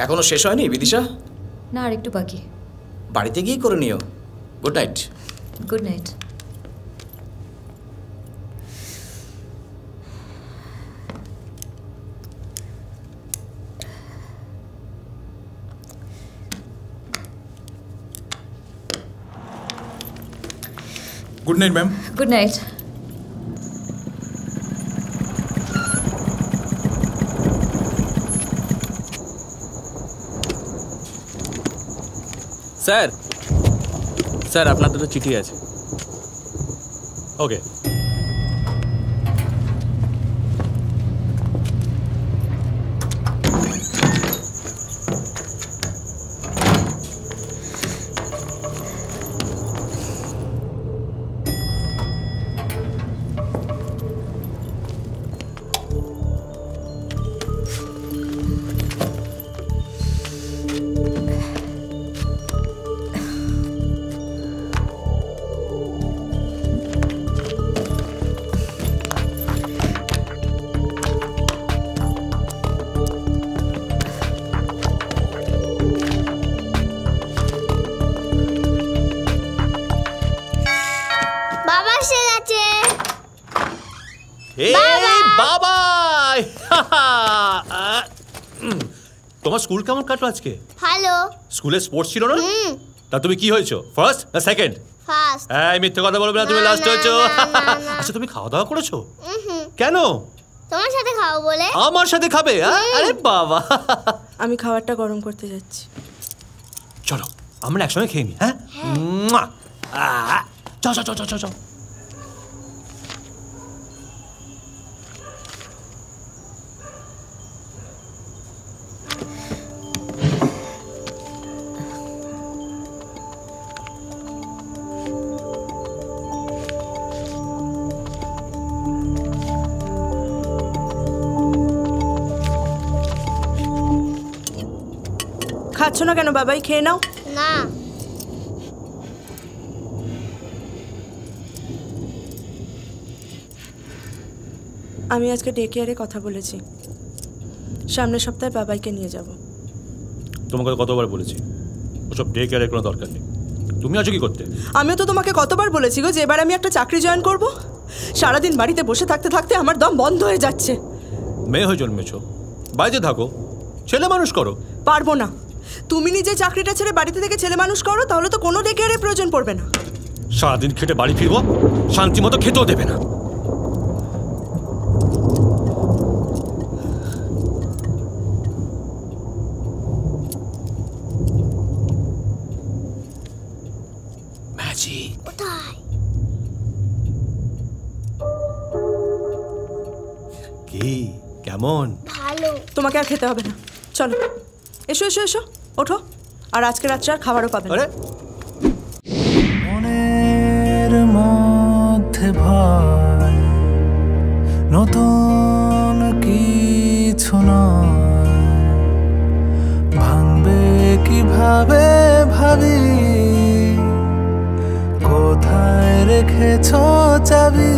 এখনো শেষ হয়নি বিদিশা? না, আর একটু বাকি। বাড়িতে গিয়ে করে নিও। Good night. Good night. Good night ma'am. Good night. Sir sir আপনার দুটো চিঠি আছে। ওকে। তোমার স্কুল কেমন কাটলো আজকে? ভালো। স্কুলে স্পোর্টস ছিল না? তা তুমি কি হয়েছো, ফার্স্ট না সেকেন্ড? ফার্স্ট। এই মিথ্যে কথা বলবে না, তুমি লাস্ট হয়েছো। আচ্ছা তুমি খাওয়া দাওয়া করেছো? কেন? তোমার সাথে খাবো বলে। আমার সাথে খাবে? আরে বাবা, আমি খাবারটা গরম করতে যাচ্ছি। চলো আমরা একসঙ্গে খেয়ে নি। হ্যাঁ, চল চল চল চল চল। খাচ্ছ না কেন বাবাই? খেয়ে নাও। না। আমি আজকে ডে কেয়ারে কথা বলেছি, সামনের সপ্তাহে বাবাইকে নিয়ে যাব। তোমাকে কতবার বলেছি ওসব ডে কেয়ারের কোনো দরকার নেই। তুমি আছো কি করতে? আমিও তো তোমাকে কতবার বলেছি গো যে এবার আমি একটা চাকরি জয়েন করব। সারাদিন বাড়িতে বসে থাকতে থাকতে আমার দম বন্ধ হয়ে যাচ্ছে। মেয়ে হয়ে জন্মেছো, বাড়িতে থাকো, ছেলে মানুষ করো। পারবো না। তুমি নিজে চাকরিটা ছেড়ে বাড়িতে থেকে ছেলে মানুষ করো, তাহলে তো কোনো ডে কেয়ারের প্রয়োজন পড়বে না। সারাদিন খেটে বাড়ি ফিরবো, শান্তি মতো খেতেও দেবে না। ম্যাজিক কোথায়? কি কেমন? ভালো। তোমাকে আর খেতে হবে না, চলো এসো এসো এসো, ওঠো। আর আজকে রাত্রে আর খাবারও পাবে না। মনের মধ্যে ভয়, নতুন কিছু নয়, ভাঙবে কিভাবে ভাবি, কোথায় রেখেছো চাবি,